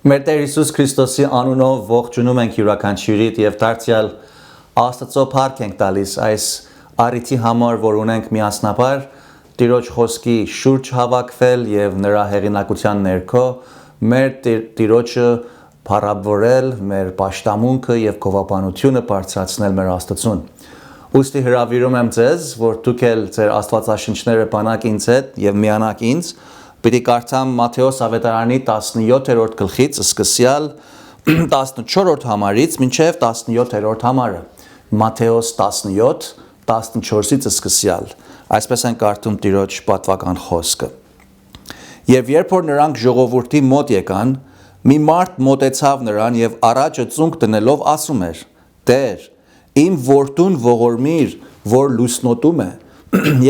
Մեր Տեր Հիսուս Քրիստոսի անունով ողջունում ենք յուրաքանչյուրիդ եւ դարձյալ Աստծո փառք ենք տալիս այս առիթի համար, որ ունենք միասնաբար Տիրոջ խոսքի շուրջ հավաքվել եւ նրա հեղինակության ներքո մեր Տիրոջը փառաբորել, մեր պաշտամունքը եւ գովաբանությունը բարձրացնել մեր Աստծուն։ Ուստի հրավիրում եմ ձեզ, որ դուք էլ ձեր Աստվածաշնչները բանակ ինձ հետ եւ միանաք ինձ Պիտի կարդամ Մատթեոս ավետարանի 17-րդ գլխից սկսյալ 14-րդ համարից մինչև 17-րդ համարը։ Մատթեոս 17, 14-ից սկսյալ։ Այսպես են կարդում Տիրոջ պատվական խոսքը։ Եվ երբ որ նրանք ժողովրդի մոտ եկան, մի մարդ մոտեցավ նրան եւ առաջը ծունկ դնելով ասում էր. Տեր, իմ որդուն ողորմիր, որ լուսնոտում է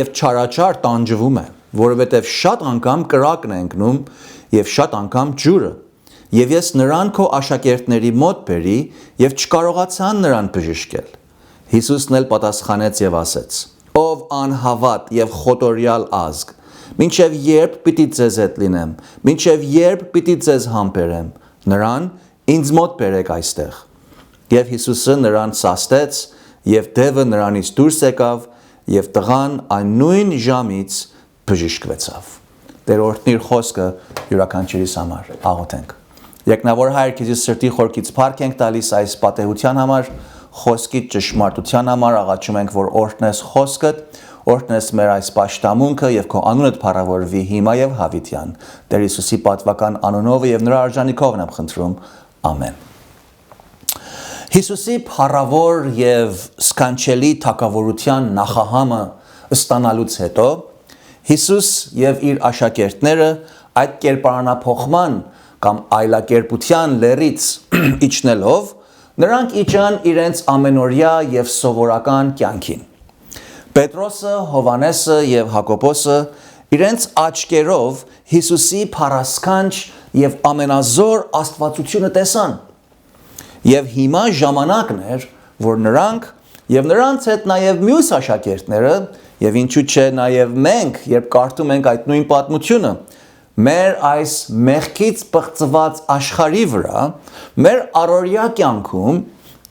եւ չարաչար տանջվում է, որովհետև շատ անգամ կրակն է ընկնում եւ շատ անգամ ջուրը, եւ ես նրան քո աշակերտների մոտ բերի եւ չկարողացան նրան բժշկել։ Հիսուսն էլ պատասխանեց եւ ասեց. Ով անհավատ եւ խոտորյալ ազգ, մինչև երբ պիտի ձեզ հետ լինեմ, մինչև երբ պիտի ձեզ համբերեմ, նրան ինձ մոտ բերեք այստեղ։ Եվ Հիսուսը նրան սաստեց եւ դևը նրանից դուրս եկավ եւ տղան այն նույն ժամից բժշկվեցավ։ Տեր օրհնիր խոսքը յուրաքանչյուրիս համար, աղոթենք։ Երկնավոր Հայր, քեզ սրտի խորքից փառք ենք տալիս այս պատեհության համար, խոսքի ճշմարտության համար, աղաչում ենք, որ օրհնես խոսքդ, օրհնես մեր այս պաշտամունքը եւ քո անունդ փառավորվի հիմա եւ հավիտյան։ Տեր Հիսուսի պատվական անունով եւ նրա արժանիքով եմ խնդրում։ Ամեն։ Հիսուսի փառավոր եւ սքանչելի թագավորության նախահամը ստանալուց հետո Հիսուս եւ իր աշակերտները այդ կերպարանափոխման կամ այլակերպության լերից իջնելով նրանք իջան իրենց ամենօրյա եւ սովորական կյանքին։ Պետրոսը, Հովանեսը եւ Հակոբոսը իրենց աչքերով Հիսուսի փառասքանչ եւ ամենազոր աստվածությունը տեսան։ Եվ հիմա ժամանակն էր, որ նրանք եւ նրանց հետ նաեւ մյուս աշակերտները Եվ ինչու՞ չէ նաև մենք, երբ կարդում ենք այդ նույն պատմությունը, մեր այս մեղքից պղծված աշխարհի վրա, մեր առօրյա կյանքում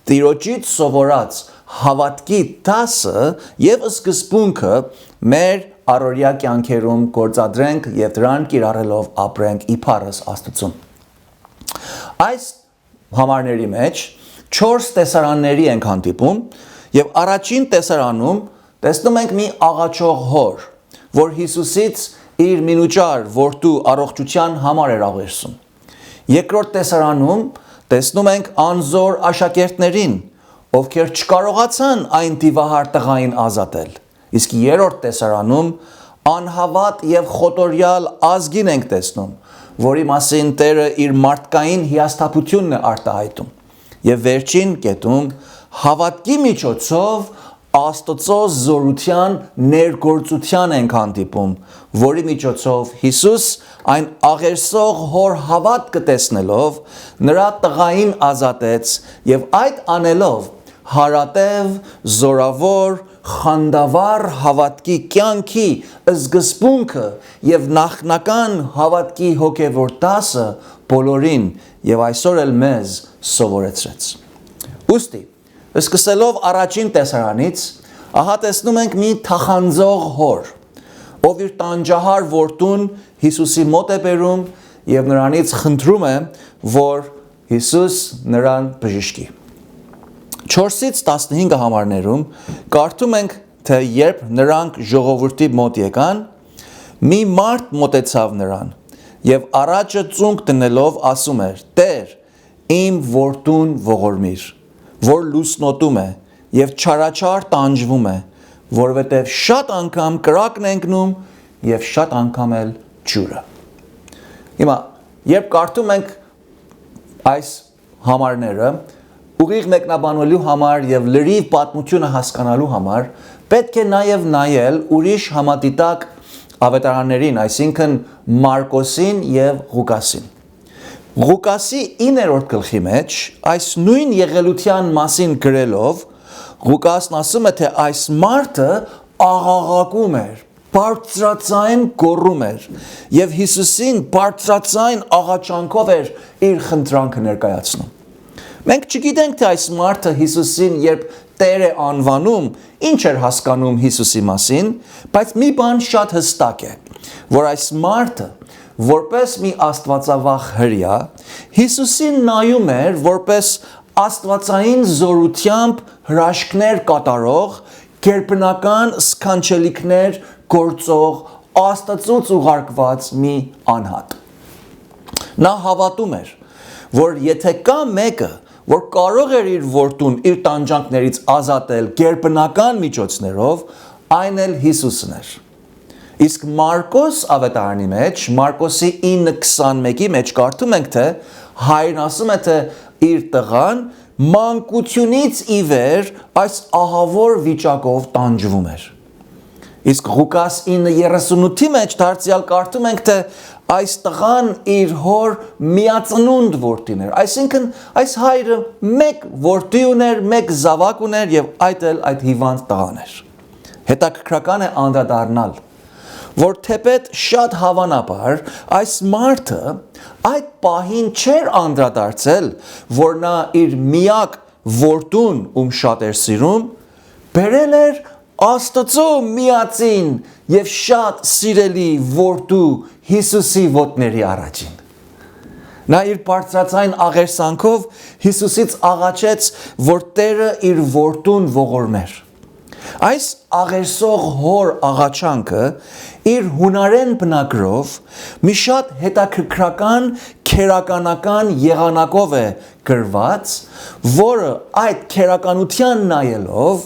Տիրոջից սովորած հավատքի դասը եւ սկզբունքը մեր առօրյա կյանքերում գործադրենք եւ դրան կիրառելով ապրենք իբարս Աստծուն։ Այս համարների մեջ 4 տեսարանների ենք հանդիպում եւ առաջին տեսարանում տեսնում ենք մի աղաչող հոր, որ Հիսուսից իր մինուճար որդու առողջության համար էր աղերսում։ Երկրորդ տեսարանում տեսնում ենք անզոր աշակերտներին, ովքեր չկարողացան այն դիվահար տղային ազատել։ Իսկ երրորդ տեսարանում անհավատ եւ խոտորյալ ազգին ենք տեսնում, որի մասին Տերը իր մարդկային հիասթափությունն է արտահայտում։ Եվ վերջին կետում հավատքի միջոցով Աստծո զորության ներգործության ենք հանդիպում, որի միջոցով Հիսուս այն աղերսող հոր հավատքը տեսնելով նրա տղային ազատեց եւ այդ անելով հարատև, զորավոր, խանդավառ հավատքի կյանքի սկզբունքը եւ նախնական հավատքի հոգեվոր դասը բոլորին եւ այսօր էլ մեզ սովորեցրեց։ Ուստի Սկսելով առաջին տեսարանից, ահա տեսնում ենք մի թախանձող հոր, ով իր տանջահար որդուն Հիսուսի մոտ է բերում եւ նրանից խնդրում է, որ Հիսուս նրան բժշկի։ 4-ից 15 համարներում կարդում ենք, թե երբ նրանք ժողովրդի մոտ եկան, մի մարդ մոտեցավ նրան եւ առաջը ծունկ դնելով ասում էր. Տեր, իմ որդուն ողորմիր, որ լուսնոտում է եւ չարաչար տանջվում է, որովհետեւ շատ անգամ կրակն է ընկնում եւ շատ անգամ էլ ջուրը։ Հիմա, երբ կարդում ենք այս համարները, ուղիղ մեկնաբանելու համար եւ լրիվ պատմությունը հասկանալու համար, պետք է նաեւ նայել ուրիշ համադիտակ ավետարաններին, այսինքն Մարկոսին եւ Ղուկասին։ Ղուկասի 9-րդ գլխի մեջ այս նույն եղելության մասին գրելով Ղուկասն ասում է, թե այս մարդը աղաղակում էր, բարձրացայն գոռում էր եւ Հիսուսին բարձրացայն աղաչանքով էր իր խնդրանքը ներկայացնում։ Մենք չգիտենք թե այս մարդը Հիսուսին երբ Տեր է անվանում, ինչ էր հասկանում Հիսուսի մասին, բայց մի բան շատ հստակ է, որ այս մարդը որպես մի աստվածավախ հրյա Հիսուսին նայում էր որպես աստվածային զորությամբ հրաշքներ կատարող, գերբնական սքանչելիքներ գործող, Աստծուց ուղարկված մի անհատ։ Նա հավատում էր, որ եթե կա մեկը, որ կարող էր իր որդուն իր տանջանքներից ազատել գերբնական միջոցներով, այն էլ Հիսուսն էր։ Իսկ Մարկոս ավետարանի մեջ, Մարկոսի 9:21-ի մեջ կարդում ենք, թե հայրն ասում է, թե իր տղան մանկությունից ի վեր այս ահավոր վիճակով տանջվում էր։ Իսկ Ղուկաս 9:38-ի մեջ դարձյալ կարդում ենք, թե այս տղան իր հոր միածնունդ որդին էր, այսինքն այս հայրը մեկ որդի ուներ, մեկ զավակ ուներ եւ այդ էլ այդ հիվանդ տղան էր։ Հետաքրքրական է անդրադառնալ, որ թեպետ շատ հավանաբար այս մարդը այդ պահին չէր անդրադարձել, որ նա իր միակ որդուն, ում շատ էր սիրում, բերել էր Աստծո միածին եւ շատ սիրելի որդու Հիսուսի ոտների առաջին։ Նա իր բարձրացային աղերսանքով Հիսուսից աղաչեց, որ Տերը իր որդուն ողորմեր։ Այս աղերսող հոր աղաչանքը իր հունարեն բնագրով մի շատ հետաքրքրական քերականական եղանակով է գրված, որը այդ քերականության նայելով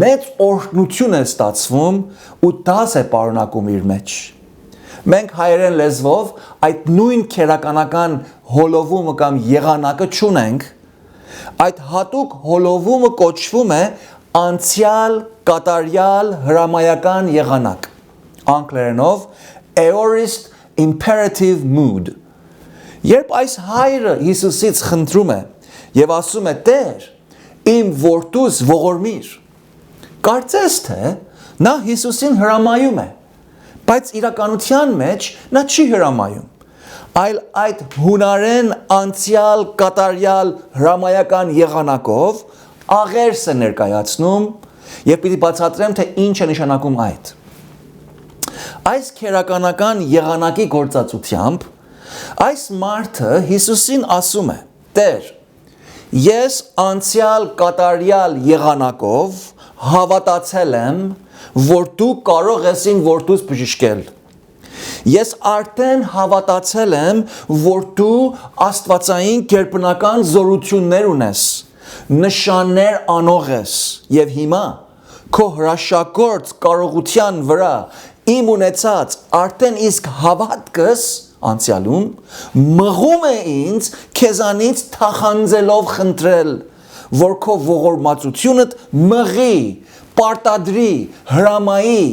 մեծ օրհնություն է ստացվում ու դաս է պարունակում իր մեջ։ Մենք հայերեն լեզվով այդ նույն քերականական հոլովումը կամ եղանակը չունենք, այդ հատուկ հոլովումը կոչվում է անցյալ կատարյալ հրամայական եղանակ, անգլերենով aorist imperative mood։ Երբ այս հայրը Հիսուսից խնդրում է եւ ասում է Տեր, իմ որդուս ողորմիր, կարծես թե նա Հիսուսին հրամայում է, բայց իրականության մեջ նա չի հրամայում, այլ այդ հունարեն անցյալ կատարյալ հրամայական եղանակով աղերս է ներկայացնում եւ պիտի բացատրեմ, թե ինչ է նշանակում այդ։ Այս քերականական եղանակի գործածությամբ այս մարդը Հիսուսին ասում է. Տեր, ես անցյալ կատարյալ եղանակով հավատացել եմ, որ դու կարող ես իմ որդուս բժշկել։ Ես արդեն հավատացել եմ, որ դու աստվածային գերբնական զորություններ ունես, նշաններ անող ես եւ հիմա քո հրաշագործ կարողության վրա իմ ունեցած արդեն իսկ հավատքս անցյալում մղում է ինձ քեզանից թախանձելով խնդրել, որ քո ողորմածությունդ մղի, պարտադրի, հրամայի,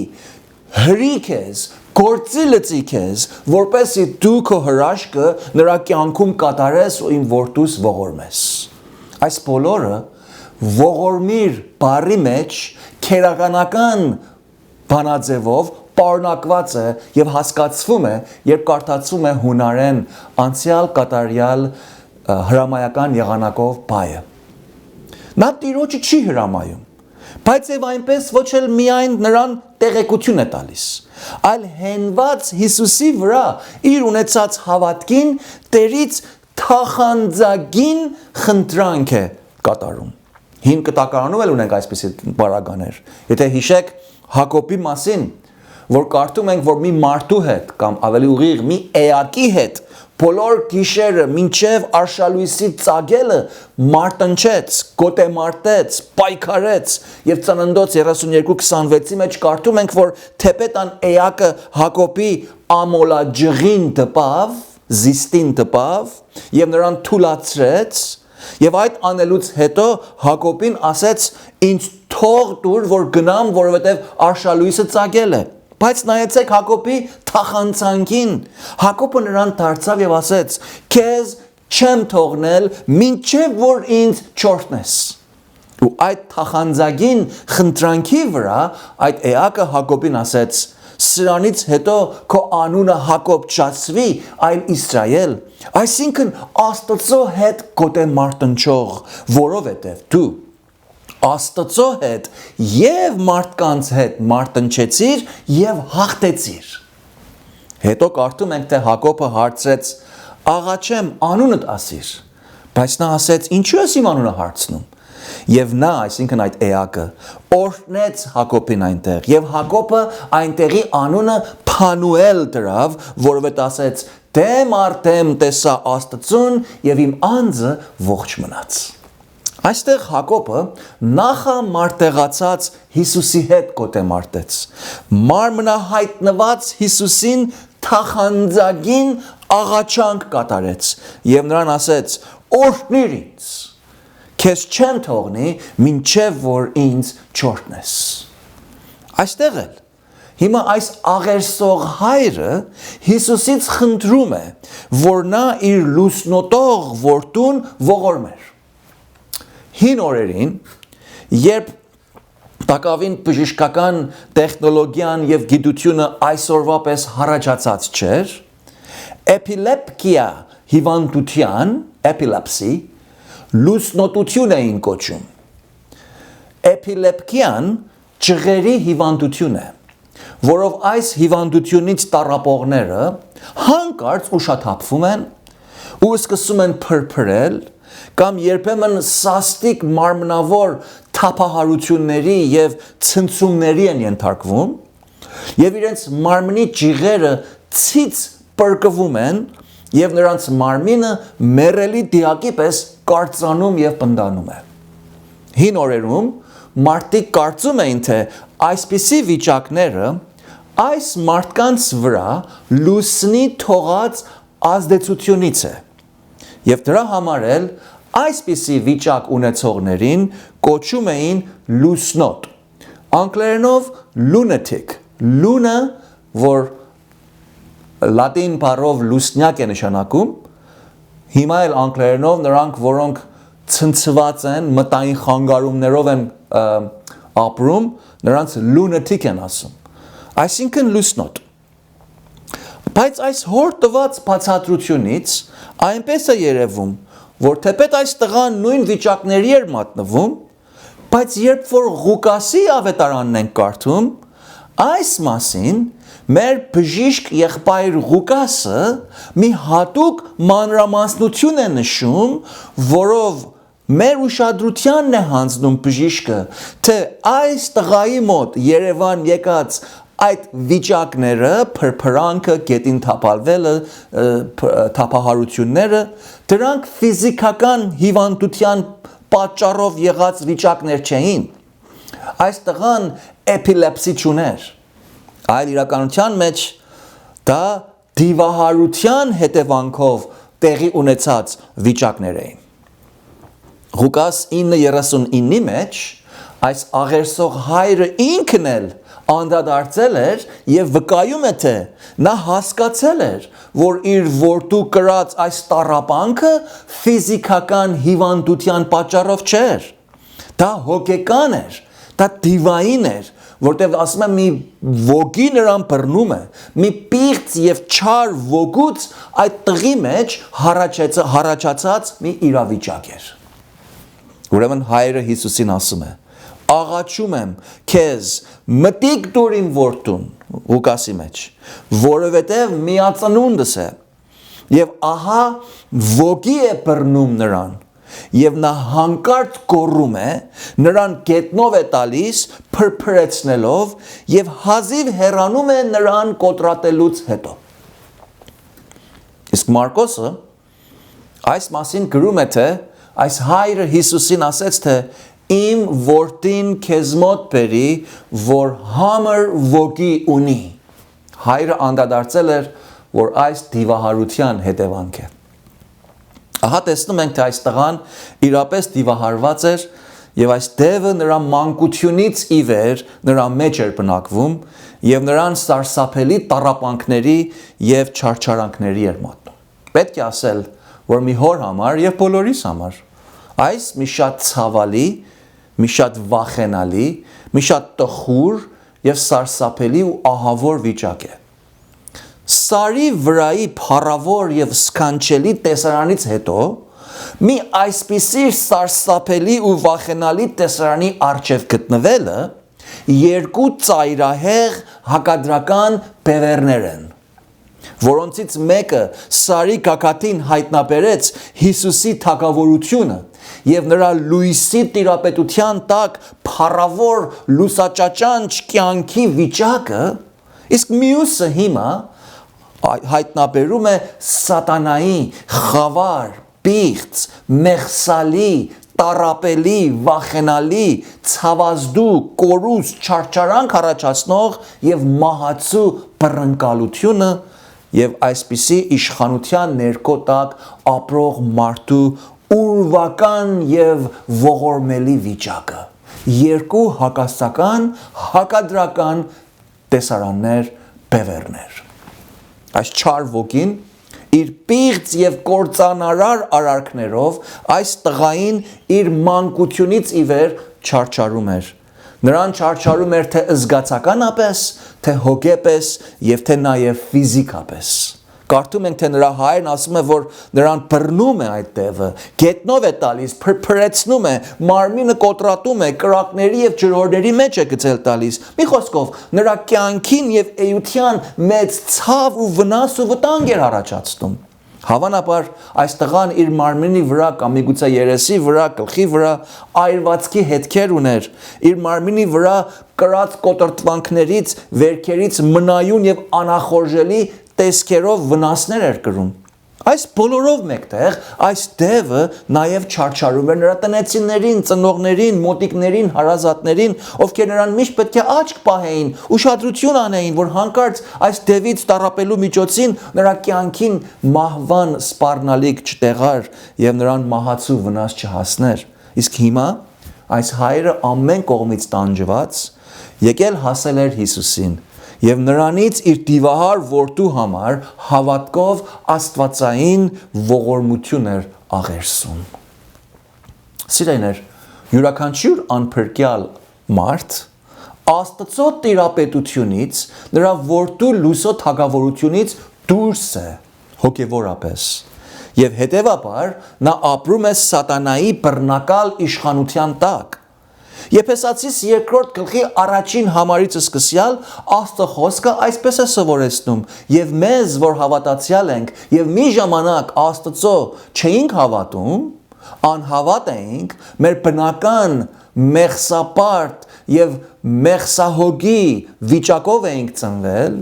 հրի քեզ, գործի լծի քեզ, որպեսզի դու քո հրաշքը նրա կյանքում կատարես ու իմ որդուս ողորմես։ Այս բոլորը ողորմիր բառի մեջ քերականական բանաձևով պարունակված է եւ հասկացվում է, երբ կարդացվում է հունարեն անցյալ կատարյալ հրամայական եղանակով բայը։ Նա Տիրոջը չի հրամայում, բայց եւ այնպես ոչ էլ միայն նրան տեղեկություն է տալիս, այլ հենված Հիսուսի վրա իր ունեցած հավատքին Տերից թախանձագին խնդրանք է կատարում։ Հին կտակարանում էլ ունենք այսպիսի բառականներ։ Եթե հիշեք Հակոբի մասին, որ կարդում ենք, որ մի մարդու հետ կամ ավելի ուղիղ մի էակի հետ բոլոր գիշերը մինչև արշալույսի ծագելը մարտնչեց, գոտեմարտեց, պայքարեց եւ Ծննդոց 32:26-ի մեջ կարդում ենք, որ թեպետ ան էակը Հակոբի ամոլաջղին տպավ, զիստին տպավ եւ նրան թուլացրեց եւ այդ անելուց հետո Հակոբին ասեց ինձ թող տուր որ գնամ որովհետեւ արշալույսը ծագել է բայց նայեցեք Հակոբի թախանցանքին Հակոբը նրան դարձավ եւ ասեց քեզ չեմ թողնել մինչեւ որ ինձ չորհնես ու այդ թախանձագին խնդրանքի վրա այդ էակը Հակոբին ասեց Սրանից հետո քո անունը Հակոբ չասվի, այլ Իսրայել։ Այսինքն Աստծո հետ գոտե մարտնչող, որովհետև դու Աստծո հետ եւ մարդկանց հետ մարտնչեցիր եւ հաղթեցիր։ Հետո կարդում ենք, թե Հակոբը հարցրեց. «Աղաչեմ, անունդ ասիր»։ Բայց նա ասեց. «Ինչու ես իմ անունը հարցնում»։ Եվ նա, այսինքն այդ էակը, օրհնեց Հակոբին այնտեղ, եւ Հակոբը այնտեղի անունը Փանուել դրավ, որովհետեւ ասեց. «Դեմ առ դեմ տեսա Աստծուն եւ իմ անձը ողջ մնաց»։ Այստեղ Հակոբը նախամարտեղացած Հիսուսի հետ կոտեմարտեց։ Մարմնահայտնված Հիսուսին թախանձագին աղաչանք կատարեց եւ նրան ասեց. «Օրհնիր ինձ, քեզ չեմ թողնի, մինչև որ ինձ չօրհնես»։ Այստեղ էլ հիմա այս աղերսող հայրը Հիսուսից խնդրում է, որ նա իր լուսնոտող որդուն ողորմեր։ Հին օրերին, երբ տակավին բժշկական տեխնոլոգիան եւ գիտությունը այսօրվա պես հարաճած չէր, էպիլեպսիա հիվանդության, էպիլեպսի, լուսնոտություն էին կոչում։ Էպիլեպսիան ճղերի հիվանդություն է, որով այս հիվանդությունից տառապողները հանկարծ ուշաթափվում են ու սկսում են փրփրել կամ երբեմն սաստիկ մարմնավոր թափահարությունների եւ ցնցումների են ենթարկվում եւ իրենց մարմնի ճիղերը ցից պրկվում են եւ նրանց մարմինը մեռելի դիակի պես կարծանում եւ պնդանում է։ Հին օրերում մարդիկ կարծում էին, թե այսպիսի վիճակները այս մարդկանց վրա լուսնի թողած ազդեցությունից է եւ դրա համար էլ այսպիսի վիճակ ունեցողներին կոչում էին լուսնոտ։ Անգլերենով lunatic, լունը, որ լատին բառով լուսնյակ է նշանակում, հիմա էլ անգլերենով նրանք, որոնք ցնցված են, մտային խանգարումներով են ապրում, նրանց lunatic են ասում։ Այսինքն լուսնոտ։ Բայց այս հոր տված բացատրությունից այնպես է երևում, որ թեպետ այս տղան նույն վիճակների էր մատնվում, բայց երբ որ Ղուկասի ավետարանն ենք կարդում, այս մասին մեր բժիշկ եղբայր Ղուկասը մի հատուկ մանրամասնություն է նշում, որով մեր ուշադրությանն է հանձնում բժիշկը, թե այս տղայի մոտ Երևան եկած այդ վիճակները, փրփրանքը, գետին թափալվելը, թափահարությունները, դրանք ֆիզիկական հիվանդության պատճառով եղած վիճակներ չէին։ Այս տղան էպիլեպսի չուներ, այլ իրականության մեջ դա դիվահարության հետևանքով տեղի ունեցած վիճակներ էին։ Ղուկաս 9:39-ի մեջ այս աղերսող հայրը ինքն էլ անդրադարձել էր եւ վկայում է, թե նա հասկացել էր, որ իր որդու կրած այս տառապանքը ֆիզիկական հիվանդության պատճառով չէր։ Դա հոգեկան էր, դա դիվային էր, որտեղ ասում եմ մի ոգի նրան բռնում է, մի պիղծ եւ չար ոգուց այդ տղի մեջ հարաճացած մի իրավիճակ էր։ Ուրեմն հայրը Հիսուսին ասում է. «Աղաչում եմ քեզ, մտիկ դուր իմ որդուն», Ղուկասի մեջ, որովհետև միածնունդս է, եւ ահա ոգի է բռնում նրան, եւ նա հանկարծ գոռում է, նրան գետնով է տալիս, փրփրեցնելով եւ հազիվ հեռանում է նրան կոտրատելուց հետո։ Իսկ Մարկոսը այս մասին գրում է, թե այս հայրը Հիսուսին ասեց, թե իմ որդին քեզ մոտ բերի, որ համր ոգի ունի։ Հայրը անդրադարձել էր, որ այս դիվահարության հետևանք է։ Ահա տեսնում ենք, թե այս տղան իրապես դիվահարված էր եւ այս դևը նրա մանկությունից ի վեր նրա մեջ էր բնակվում եւ նրան սարսափելի տառապանքների եւ չարչարանքների էր մատնում։ Պետք է ասել, որ մի հոր համար եւ բոլորիս համար այս մի շատ ցավալի, մի շատ վախենալի, մի շատ տխուր եւ սարսափելի ու ահավոր վիճակ է։ Սարի վրայի փառավոր եւ սքանչելի տեսարանից հետո մի այսպիսի սարսափելի ու վախենալի տեսարանի առջև գտնվելը երկու ծայրահեղ հակադրական բևեռներ են, որոնցից մեկը Սարի գագաթին հայտնաբերեց Հիսուսի թագավորությունը եւ նրա լույսի տիրապետության տակ փառավոր լուսաճաճանչ կյանքի վիճակը, իսկ մյուսը հիմա հայտնաբերում է սատանայի խավար, պիղծ, մեղսալի, տարապելի, վախենալի, ցավազդու, կորուս, չարչարանք առաջացնող եւ մահացու բռնկալությունը եւ այսպիսի իշխանության ներքո տակ ապրող մարդու ուրվական եւ ողորմելի վիճակը։ Երկու հակասական, հակադրական տեսարաններ, բևեռներ։ Այս չար ոգին իր պիղծ եւ կործանարար արարքներով այս տղային իր մանկությունից ի վեր չարչարում էր։ Նրան չարչարում էր թե զգացականապես, թե հոգեպես եւ թե նաեւ ֆիզիկապես։ Կարդում ենք, թե նրա հայրն ասում է, որ նրան բռնում է այդ տևը, գետնով է տալիս, փրփրեցնում է, մարմինը կոտրատում է, կրակների եւ ջրհորների մեջ է գցել տալիս։ Մի խոսքով, նրա կյանքին եւ էության մեծ ցավ ու վնաս ու վտանգ էր առաջացնում։ Հավանաբար այս տղան իր մարմնի վրա կամ միգուցե երեսի վրա, գլխի վրա այրվածքի հետքեր ուներ, իր մարմնի վրա կրած կոտրտվանքներից, վերքերից մնայուն եւ անախորժելի տեսքերով վնասներ էր կրում։ Այս բոլորով մեկտեղ այս դևը նաև չարչարում էր նրա տնեցիներին, ծնողներին, մոտիկներին, հարազատներին, ովքեր նրան միշտ պետք է աչք պահեին, ուշադրություն անեին, որ հանկարծ այս դևից տառապելու միջոցին նրա կյանքին մահվան սպառնալիք չտեղար եւ նրան մահացու վնաս չհասներ։ Իսկ հիմա այս հայրը ամեն կողմից տանջված եկել հասել էր Հիսուսին եւ նրանից իր դիվահար որդու համար հավատքով աստվածային ողորմություն էր աղերսում։ Սիրելիներ, յուրաքանչյուր անփրկյալ մարդ Աստծո տիրապետությունից, նրա որդու լույսո թագավորությունից դուրս է հոգևորապես եւ հետեւաբար նա ապրում է սատանայի բռնակալ իշխանության տակ։ Եփեսացիս 2-րդ գլխի առաջին համարից սկսյալ Աստծո խոսքը այսպես է սովորեցնում. եւ մեզ, որ հավատացյալ ենք եւ մի ժամանակ Աստծո չէինք հավատում, անհավատ էինք, մեր բնական մեղսապարտ եւ մեղսահոգի վիճակով էինք ծնվել,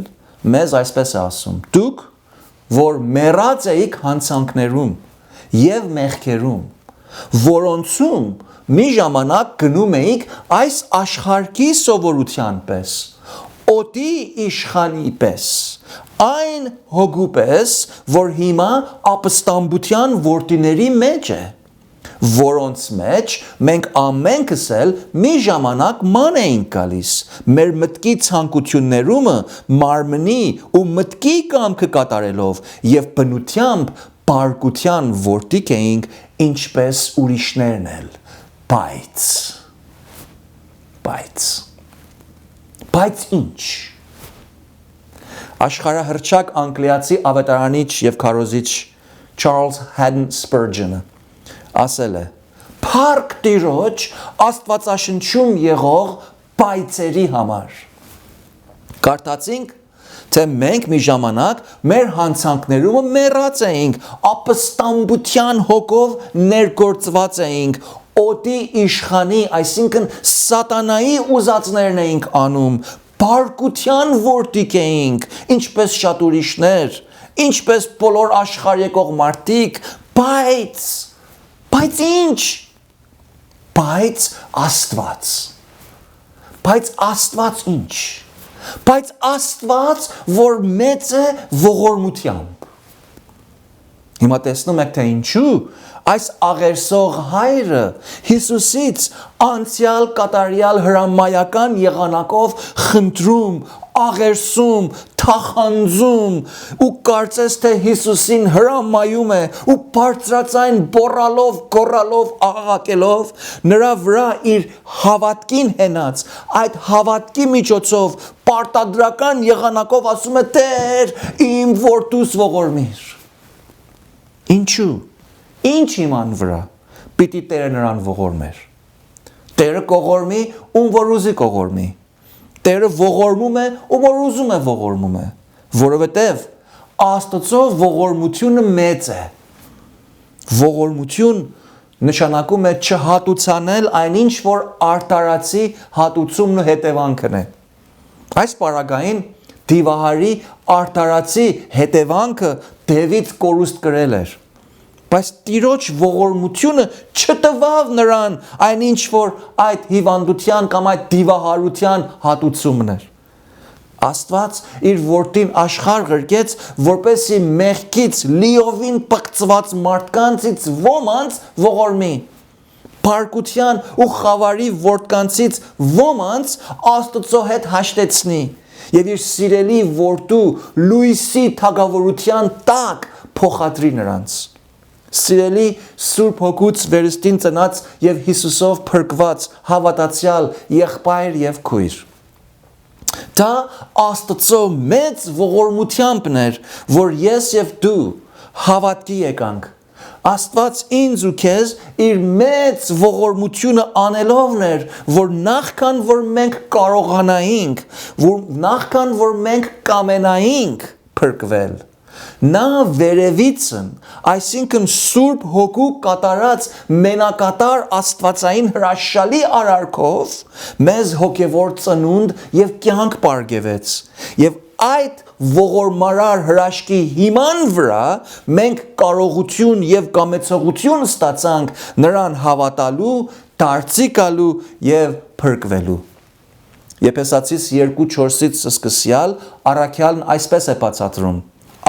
մեզ այսպես է ասում. դուք, որ մեռած էիք հանցանքներում եւ մեղքերում, որոնցում մի ժամանակ գնում էիք այս աշխարհի սովորության պես, օդի իշխանի պես, այն հոգու պես, որ հիմա ապստամբության որդիների մեջ է, որոնց մեջ մենք ամենքս էլ մի ժամանակ ման էինք գալիս, մեր մտքի ցանկություններումը մարմնի ու մտքի կամքը կատարելով եւ բնությամբ բարկության որդիկ էինք, ինչպես ուրիշներն էլ։ Բայց ինչ։ Աշխարհահռչակ անգլիացի ավետարանիչ եւ քարոզիչ Charles Haddon Spurgeon-ը ասել է. «Փառք Տիրոջ Աստվածաշնչում եղող պայծերի համար»։ Կարդացինք, թե մենք մի ժամանակ մեր հանցանքներումը մեռած էինք, ապստամբության հոգով ներգործված էինք, օդի իշխանի, այսինքն սատանայի ուզածներն էինք անում, բարկության որդիկ էինք, ինչպես շատ ուրիշներ, ինչպես բոլոր աշխարհ եկող մարդիկ, բայց ինչ։ Բայց Աստված ինչ։ Բայց Աստված, որ մեծ է ողորմությամբ։ Հիմա տեսնում եք, թե ինչու այս աղերսող հայրը Հիսուսից անցյալ կատարյալ հրամայական եղանակով խնդրում, աղերսում, թախանձում ու կարծես թե Հիսուսին հրամայում է ու բարձրացայն բորալով, գոռալով, աղաղակելով նրա վրա իր հավատքին հենած այդ հավատքի միջոցով պարտադրական եղանակով ասում է Տեր իմ որդուս ողորմիր ինչու ինչ իման վրա պիտի Տերը նրան ողորմեր Տերը կողորմի ում որ ուզի կողորմի Տերը ողորմում է ում որ ուզում է ողորմում է որովհետև Աստծո ողորմությունը մեծ է ողորմություն նշանակում է չհատուցանել այնինչ որ արտարացի հատուցումն ու հետևանքն է այս պարագային դիվահարի արտարացի հետևանքը Դևիթ կորուստ կրել էր բայց Տիրոջ ողորմությունը չտվավ նրան այնինչ որ այդ հիվանդության կամ այդ դիվահարության հատուցումն էր Աստված իր որդին աշխարհ ղրկեց որպեսզի մեղքից լիովին պղծված մարդկանցից ոմանց ողորմի Փարկության ու խավարի որդկանցից ոմանց Աստծո հետ հաշտեցնի եւ իր սիրելի որդու լույսի թագավորության տակ փոխադրի նրանց Սիրելի Սուրբ Հոգուց վերստին ծնած եւ Հիսուսով փրկված հավատացյալ եղբայր եւ քույր Դա Աստծո մեծ ողորմությանն էր որ ես եւ դու հավատքի եկանք Աստված ինձ ու քեզ իր մեծ ողորմությունը անելովն էր որ նախքան որ մենք կարողանայինք որ նախքան որ մենք կամենայինք փրկվել Նա վերևիցն, այսինքն Սուրբ Հոգու կատարած մենակատար աստվածային հրաշալի արարքով մեզ հոգևոր ծնունդ եւ կյանք պարգևեց եւ այդ ողորմարար հրաշքի հիման վրա մենք կարողություն եւ կամեցողություն ստացանք նրան հավատալու, դարձի գալու եւ փրկվելու Եփեսացիս 2:4-ից սկսյալ առաքյալն այսպես է բացատրում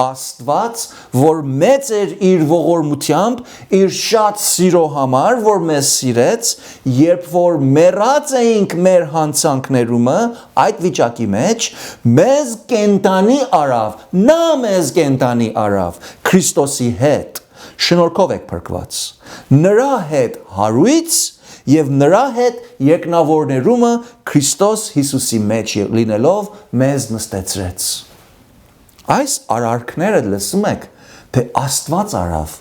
Աստված, որ մեծ էր իր ողորմությամբ, իր շատ սիրո համար, որ մեզ սիրեց, երբ որ մեռած էինք մեր հանցանքներումը, այդ վիճակի մեջ, մեզ կենտանի արավ, նա մեզ կենտանի արավ, Քրիստոսի հետ, շնորհքով եք փրկված, նրա հետ հարույց եւ նրա հետ երկնավորներումը Քրիստոս Հիսուսի մեջ լինելով մեզ նստեցրեց Այս արարքները լսում եք, թե Աստված արավ,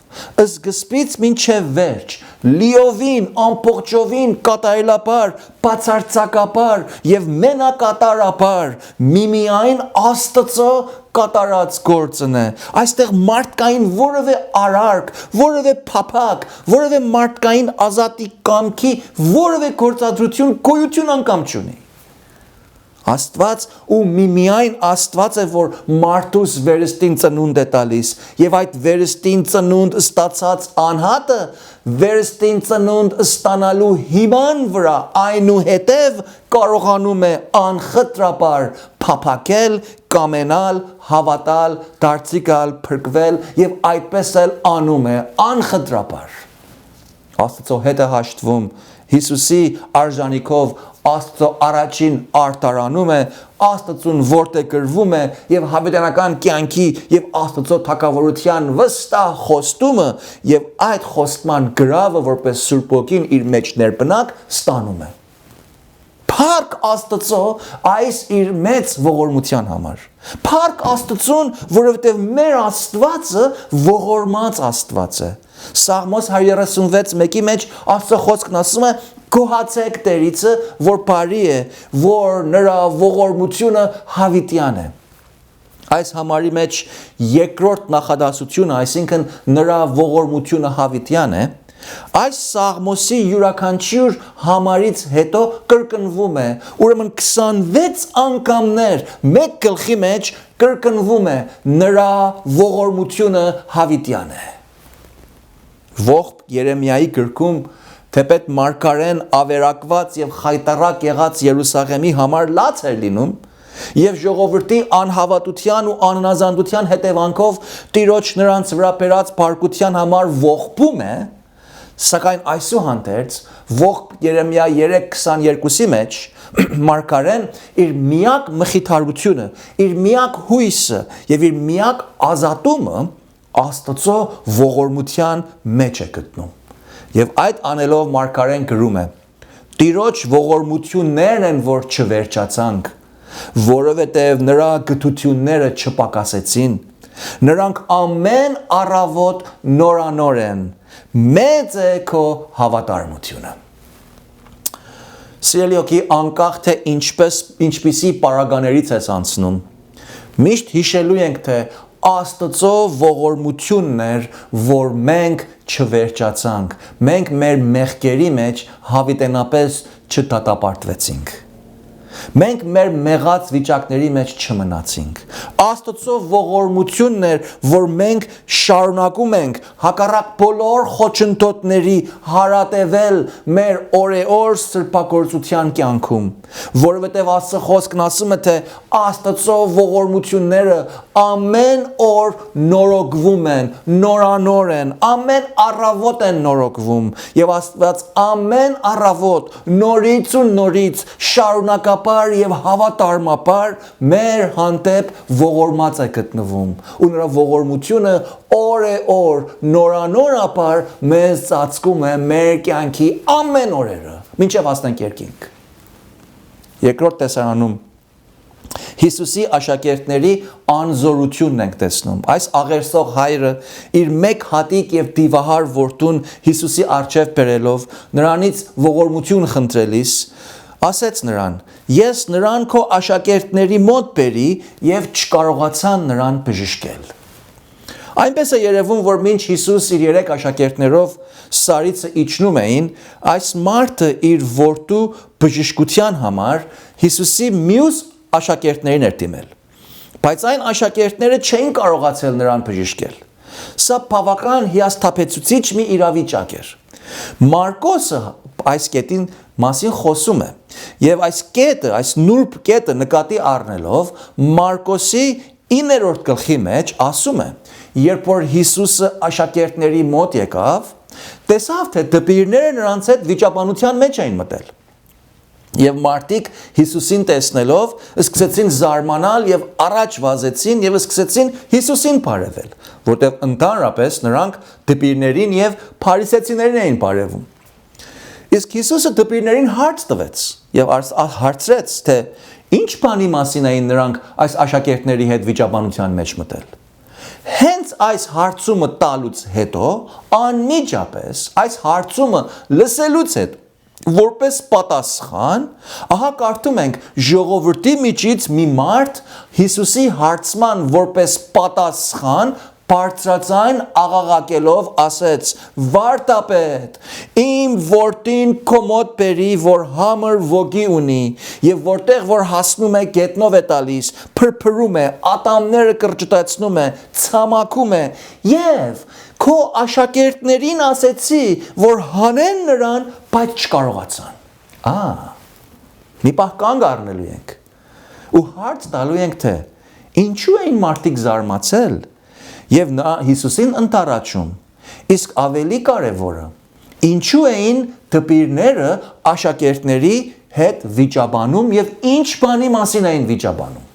սկզբից մինչև վերջ, լիովին, ամբողջովին, կատարելաբար, բացարձակաբար եւ մենակատարաբար, միմիայն Աստծո կատարած գործն է։ Այստեղ մարդկային որևէ արարք, որևէ փափակ, որևէ մարդկային ազատի կամքի, որևէ գործադրություն, գոյություն անգամ չունի։ Աստված ու միմիայն Աստված է որ մարդուս վերստին ծնունդ է տալիս եւ այդ վերստին ծնունդ ստացած անհատը վերստին ծնունդ ստանալու հիման վրա այնուհետև կարողանում է անխտրաբար փափակել, կամենալ, հավատալ, դարձի գալ, փրկվել եւ այդպես էլ անում է անխտրաբար Աստծո հետ է հաշտվում Հիսուսի արժանիքով Աստծո առաջին արտարանում է, Աստծուն որտեղ գրվում է եւ հավիտենական կյանքի եւ Աստծո թագավորության վստահ խոստումը եւ այդ խոստման գրավը որպես Սուրբ Ոգին իր մեջ ներբնակ ստանում է։ Փառք Աստծո այս իր մեծ ողորմության համար։ Փառք Աստծուն, որովհետեւ մեր Աստվածը ողորմած Աստված է։ Սաղմոս 136:1-ի մեջ Աստծո խոսքն ասում է Գոհացեք Տերիցը, որ բարի է, որ նրա ողորմությունը հավիտյան է։ Այս համարի մեջ երկրորդ նախադասությունը, այսինքն նրա ողորմությունը հավիտյան է, այս Սաղմոսի յուրաքանչյուր համարից հետո կրկնվում է, ուրեմն 26 անգամներ մեկ գլխի մեջ կրկնվում է նրա ողորմությունը հավիտյան է։ Ողբ Երեմիայի գրքում թեպետ մարգարեն ավերակված եւ խայտարակ եղած Երուսաղեմի համար լաց էր լինում եւ ժողովրդի անհավատության ու անհնազանդության հետևանքով Տիրոջ նրանց վրա բերած բարկության համար ողբում է Սակայն այսուհանդերձ ողբ Երեմիա 3:22-ի մեջ Մարգարեն իր միակ մխիթարությունը, իր միակ հույսը եւ իր միակ ազատումը Աստծո ողորմության մեջ է գտնում։ Եվ այդ անելով Մարգարեն գրում է. Տիրոջ ողորմություններն են, որ չվերջացանք, որովհետև նրա գթությունները չպակասեցին, նրանք ամեն առավոտ նորանոր են, մեծ է քո հավատարմությունը։ Սիրելի ոգի, անկախ թե ինչպիսի պարագաներից ես անցնում, միշտ հիշելու ենք, թե Աստծո ողորմությունն էր, որ մենք չվերջացանք, մենք մեր մեղքերի մեջ հավիտենապես չդատապարտվեցինք։ Մենք մեր մեղած վիճակների մեջ չմնացինք։ Աստծո ողորմությունն էր, որ մենք շարունակում ենք հակառակ բոլոր խոչընդոտների հարատևել մեր օրեօր սրբագործության կյանքում, որովհետև Աստծո խոսքն ասում է, թե Աստծո ողորմությունները ամեն օր նորոգվում են, նորանոր են, ամեն առավոտ են նորոգվում, եւ Աստված ամեն առավոտ նորից ու նորից շարունակապար եւ հավատարմապար մեր հանդեպ ողորմած է գտնվում ու նրա ողորմությունը օր նորանորապար մեզ ծածկում է մեր կյանքի ամեն օրերը մինչև հասնենք երկինք։ Երկրորդ Տեսարանում Հիսուսի աշակերտների անզորությունն ենք տեսնում։ Այս աղերսող հայրը իր մեկ հատիկ եւ դիվահար որդուն Հիսուսի առջև բերելով նրանից ողորմություն խնդրելիս ասեց նրան. Ես նրան քո աշակերտների մոտ բերի եւ չկարողացան նրան բժշկել։ Այնպես է երևում, որ մինչ Հիսուս իր 3 աշակերտներով սարիցը իջնում էին, այս մարդը իր որդու բժշկության համար Հիսուսի մյուս աշակերտներին էր դիմել։ Բայց այն աշակերտները չէին կարողացել նրան բժշկել։ Սա բավական հիասթափեցուցիչ մի իրավիճակ էր։ Մարկոսը այս կետին մասին խոսում է եւ այս կետը, այս նուրբ կետը նկատի առնելով Մարկոսի 9-րդ գլխի մեջ ասում է, երբ որ Հիսուսը աշակերտների մոտ եկավ, տեսավ թե դպիրները նրանց հետ վիճաբանության մեջ էին մտել։ Եվ մարդիկ Հիսուսին տեսնելով սկսեցին զարմանալ եւ առաջ վազեցին եւ սկսեցին Հիսուսին բարևել, որտեղ ընդհանրապես նրանք դպիրներին եւ փարիսեցիներին էին բարևում։ Իսկ Հիսուսը դպիրներին հարց տվեց եւ հարցրեց, թե ինչ բանի մասին էին նրանք այս աշակերտների հետ վիճաբանության մեջ մտել։ Հենց այս հարցումը տալուց հետո, անմիջապես այս հարցումը լսելուց հետո որպես պատասխան, ահա կարդում ենք ժողովրդի միջից մի մարդ Հիսուսի հարցման որպես պատասխան բարձրաձայն աղաղակելով ասեց. Վարդապետ, իմ որդին քո մոտ բերի, որ համր ոգի ունի, եւ որտեղ որ հասնում է գետնով է տալիս, փրփրում է, ատամները կրճտացնում է, ցամաքում է, եւ քո աշակերտներին ասեցի, որ հանեն նրան, բայց չկարողացան։ Մի պահ կանգ առնելու ենք ու հարց տալու ենք, թե ինչու էին մարդիկ զարմացել եւ նա Հիսուսին ընտարաչում, իսկ ավելի կարևորը, ինչու էին դպիրները աշակերտների հետ վիճաբանում եւ ինչ բանի մասին էին վիճաբանում։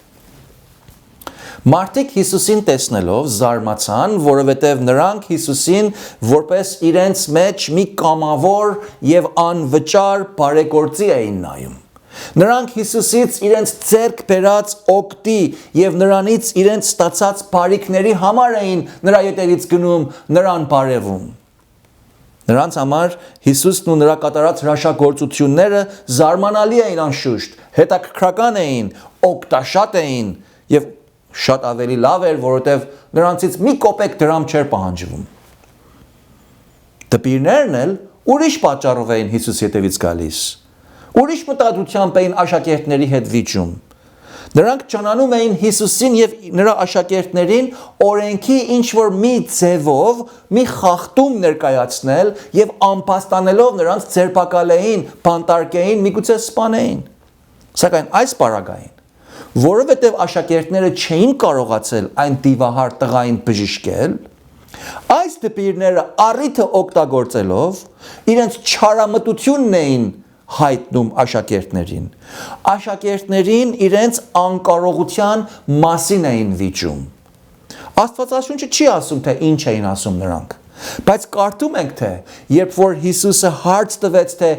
Մարդիկ Հիսուսին տեսնելով զարմացան, որովհետև նրանք Հիսուսին որպես իրենց մեջ մի կամավոր եւ անվճար բարեգործի էին նայում։ Նրանք Հիսուսից իրենց ձեռք բերած օգտի եւ նրանից իրենց ստացած բարիքների համար էին նրա ետևից գնում, նրան բարևում։ Նրանց համար Հիսուսն ու նրա կատարած հրաշագործությունները զարմանալի էին անշուշտ, հետաքրքրական էին, օգտաշատ էին եւ շատ ավելի լավ էր, որովհետև նրանցից մի կոպեկ դրամ չէր պահանջվում։ Դպիրներն էլ ուրիշ պատճառով էին Հիսուսի հետևից գալիս։ Ուրիշ մտադրությամբ էին աշակերտների հետ վիճում։ Նրանք ճանանում էին Հիսուսին եւ նրա աշակերտներին օրենքի ինչ-որ մի ձևով, մի խախտում ներկայացնել եւ անփաստանելով նրանց ձերբակալեին, բանտարկեին, միգուցե սպանեին։ Սակայն այս պարագային որովհետև աշակերտները չէին կարողացել այն դիվահար տղային բժշկել, այս Այս դպիրները առիթը օգտագործելով իրենց չարամտությունն էին հայտնում աշակերտներին։ Աշակերտներին իրենց անկարողության մասին էին վիճում։ Աստվածաշունչը չի ասում, թե ինչ էին ասում նրանք, բայց կարդում ենք, թե երբ որ Հիսուսը հարց տվեց, թե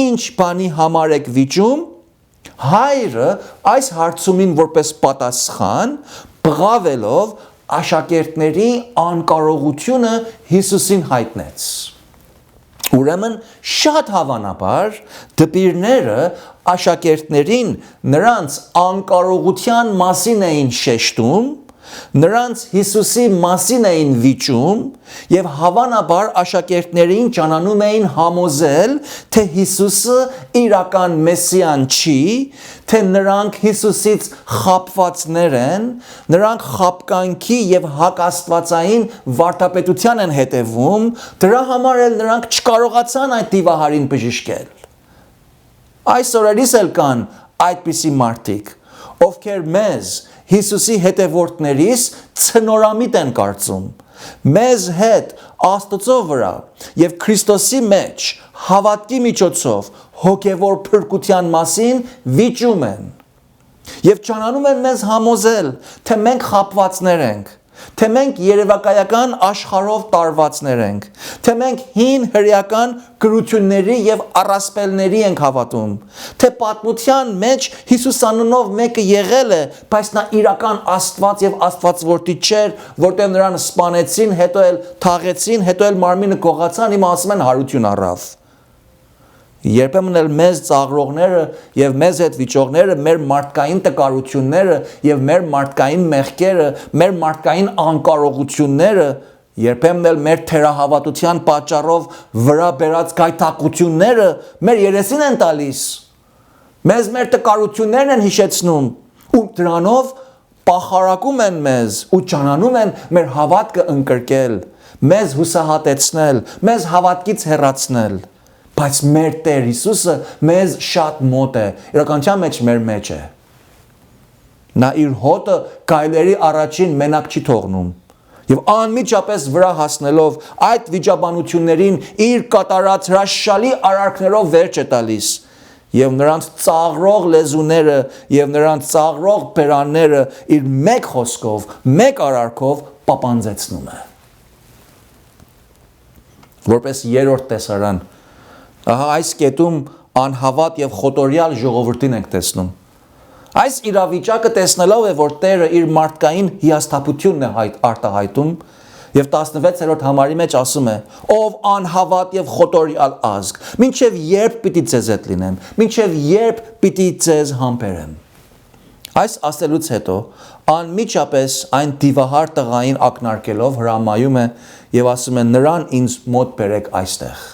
ինչ բանի համար եք վիճում, հայրը այս հարցումին որպես պատասխան բղավելով աշակերտների անկարողությունը Հիսուսին հայտնեց։ Ուրեմն շատ հավանաբար դպիրները աշակերտներին նրանց անկարողության մասին էին շեշտում, նրանց Հիսուսի մասին էին վիճում եւ հավանաբար աշակերտներին ճանանում էին համոզել, թե Հիսուսը իրական մեսիան չի, թե նրանք Հիսուսից խաբվածներ են, նրանք խաբկանքի եւ հակաստվածային վարդապետության են հետևում, դրա համար էլ նրանք չկարողացան այդ դիվահարին բժշկել։ Այս օրերիս էլ կան այդպիսի մարդիկ, ովքեր մեզ Հիսուսի հետևորդներից ցնորամիտ են կարծում, մեզ հետ Աստծո վրա եւ Քրիստոսի մեջ հավատքի միջոցով հոգեվոր փրկության մասին վիճում են եւ ճանանում են մեզ համոզել, թե մենք խաբվածներ ենք, թե մենք երևակայական աշխարհով տարվածներ ենք, թե մենք հին հրեական գրությունների եւ առասպելների ենք հավատում, թե պատմության մեջ Հիսուս անունով մեկը եղել է, բայց նա իրական Աստված եւ Աստվածորդի չէր, որտեղ նրան սպանեցին, հետո էլ թաղեցին, հետո էլ մարմինը գողացան, հիմա ասում են հարություն առավ։ Երբեմն էլ մեզ ծաղրողները եւ մեզ հետ վիճողները մեր մարդկային տկարությունները եւ մեր մարդկային մեղքերը, մեր մարդկային անկարողությունները, երբեմն էլ մեր թերահավատության պատճառով վրա բերած գայթակղությունները մեր երեսին են տալիս։ Մեզ մեր տկարություններն են հիշեցնում ու դրանով պախարակում են մեզ ու ճանանում են մեր հավատքը ընկրկել, մեզ հուսահատեցնել, մեզ հավատքից հեռացնել։ Բայց մեր Տեր Հիսուսը մեզ շատ մոտ է, իրականության մեջ մեր մեջ է։ Նա իր հոտը գայլերի առաջին մենակ չի թողնում։ Եվ անմիջապես վրա հասնելով այդ վիճաբանություններին իր կատարած հրաշալի արարքներով վերջ է տալիս։ Եվ նրանց ծաղրող լեզուները եւ նրանց ծաղրող բերանները իր մեկ խոսքով, մեկ արարքով պապանձեցնում է։ Որպես երրորդ տեսարան Ահա այս կետում անհավատ եւ խոտորյալ ժողովրդին ենք տեսնում։ Այս իրավիճակը տեսնելով է, որ Տերը իր մարդկային հիասթափությունն է արտահայտում եւ 16-րդ համարի մեջ ասում է. «Ով անհավատ եւ խոտորյալ ազգ, մինչեւ երբ պիտի ձեզ հետ լինեմ, մինչեւ երբ պիտի ձեզ համբերեմ»։ Այս ասելուց հետո անմիջապես այն դիվահար տղային ակնարկելով հրամայում է եւ ասում է. «Նրան ինձ մոտ բերեք այստեղ»։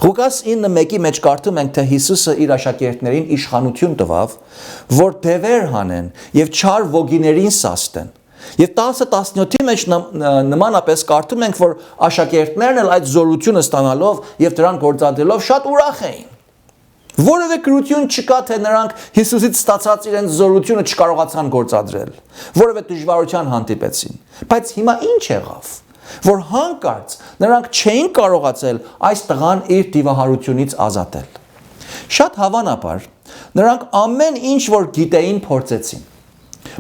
Ղուկաս 9:1-ի մեջ կարդում ենք, թե Հիսուսը իր աշակերտներին իշխանություն տվավ, որ դևեր հանեն եւ չար ոգիներին սաստեն։ Եվ 10:17-ի մեջ նմանապես կարդում ենք, որ աշակերտներն էլ այդ զորությունը ստանալով եւ դրան գործադրելով շատ ուրախ էին։ Որևէ գրություն չկա, թե նրանք Հիսուսից ստացած իրենց զորությունը չկարողացան գործադրել, որևէ դժվարության հանդիպեցին։ Բայց հիմա ինչ եղավ, որ հանկարծ նրանք չէին կարողացել այս տղան իր դիվահարությունից ազատել։ Շատ հավանաբար նրանք ամեն ինչ որ գիտեին փորձեցին,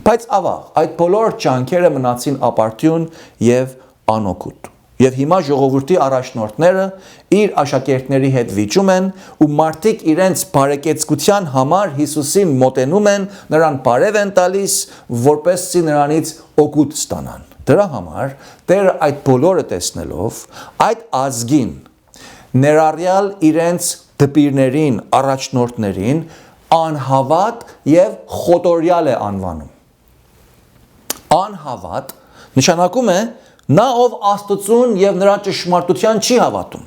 բայց ավաղ այդ բոլոր ջանքերը մնացին ապարդյուն եւ անօգուտ։ Եվ հիմա ժողովրդի առաջնորդները իր աշակերտների հետ վիճում են ու մարդիկ իրենց բարեկեցկության համար Հիսուսին մոտենում են, նրան բարև են տալիս, որպեսզի նրանից օգուտ ստանան։ Դրա համար Տերը այդ բոլորը տեսնելով այդ ազգին ներառյալ իրենց դպիրներին, առաջնորդներին անհավատ եւ խոտորյալ է անվանում։ Անհավատ նշանակում է նա ով Աստծուն եւ նրա ճշմարտության չի հավատում։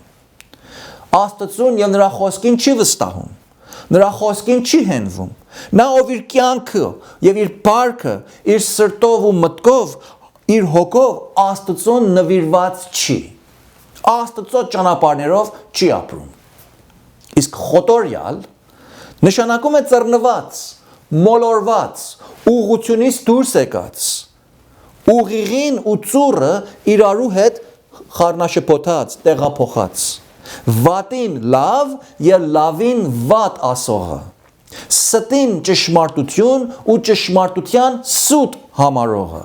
Աստծուն եւ նրա խոսքին չի վստահում։ Նրա խոսքին չի հենվում։ Նա ով իր կյանքը եւ իր բարքը, իր սրտով ու մտքով, իր հոգով Աստծուն նվիրված չի։ Աստծո ճանապարհներով չի ապրում։ Իսկ խոտորյալ նշանակում է ծռնված, մոլորված, ուղղությունից դուրս եկած։ Ուղիղին ու ծուռը իրարու հետ խառնաշփոթած, տեղափոխած։ Վատին լավ եւ լավին վատ ասողը։ Ստին ճշմարտություն ու ճշմարտության սուտ համարողը։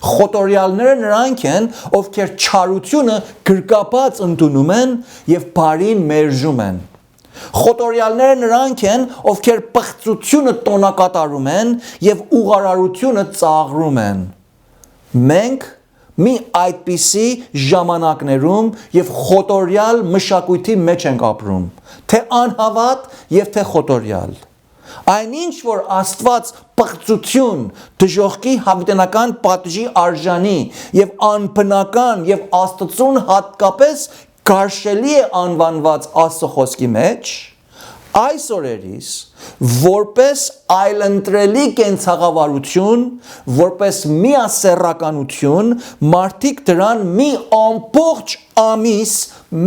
Խոտորյալները նրանք են, ովքեր չարությունը գրկապած ընդունում են եւ բարին մերժում են։ Խոտորյալները նրանք են, ովքեր պղծությունը տոնակատարում են եւ ուղարարությունը ծաղրում են։ Մենք մի այդպիսի ժամանակներում եւ խոտորյալ մշակույթի մեջ ենք ապրում, թե անհավատ եւ թե խոտորյալ։ Այնինչ որ Աստված պղծություն, դժոխքի հավիտենական պատժի արժանի եւ անբնական եւ Աստծուն հատկապես գարշելի է անվանված Աստծո խոսքի մեջ, այս օրերիս որպես այլընտրելի կենցաղավարություն, որպես միասեռականություն, մարդիկ դրան մի ամբողջ ամիս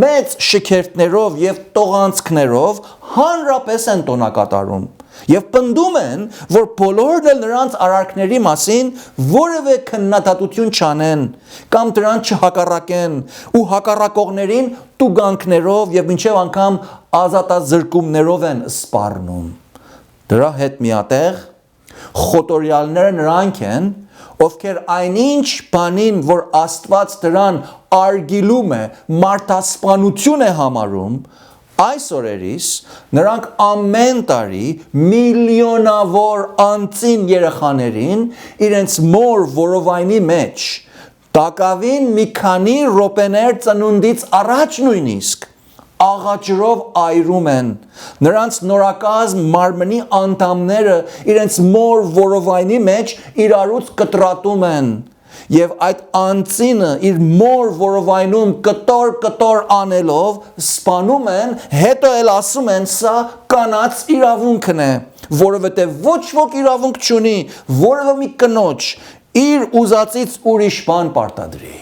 մեծ շքերթներով եւ տողանցքներով հանրապես են տոնակատարում եւ պնդում են, որ բոլորն էլ նրանց արարքների մասին որևէ քննադատություն չանեն կամ դրան չհակառակեն ու հակառակողներին տուգանքներով եւ մինչեւ անգամ ազատազրկումներով են սպառնում։ Դրա հետ միատեղ խոտորյալները նրանք են, ովքեր այնինչ բանին, որ Աստված դրան արգիլում է, մարդասպանություն է համարում, այս օրերիս նրանք ամեն տարի միլիոնավոր անծին երեխաներին իրենց մոր որովայնի մեջ տակավին մի քանի րոպեներ ծնունդից առաջ նույնիսկ աղաջրով այրում են, նրանց նորակազմ մարմնի անդամները իրենց մոր որովայնի մեջ իրարուց կտրատում են եւ այդ անծինը իր մոր որովայնում կտոր անելով սպանում են, հետո էլ ասում են սա կանաց իրավունքն է, որովհետեւ ոչ ոք իրավունք չունի որևէ մի կնոջ իր ուզածից ուրիշ բան պարտադրի։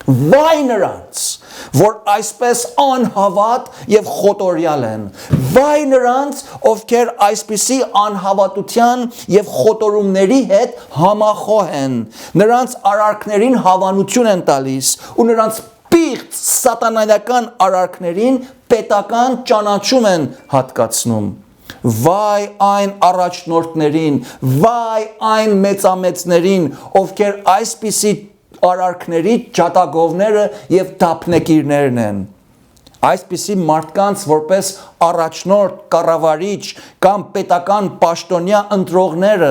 Վայ նրանց, որ այսպես անհավատ եւ խոտորյալ են, վայ նրանց, ովքեր այսպիսի անհավատության եւ խոտորումների հետ համախոհ են, նրանց արարքներին հավանություն են տալիս ու նրանց պիղծ սատանայական արարքներին պետական ճանաչում են հատկացնում։ Վայ այն առաջնորդներին, վայ այն մեծամեծներին, ովքեր այսպիսի արարքների ջատագովները եւ դափնեկիրներն են։ Այսպիսի մարդկանց որպես առաջնորդ, կառավարիչ կամ պետական պաշտոնյա ընտրողները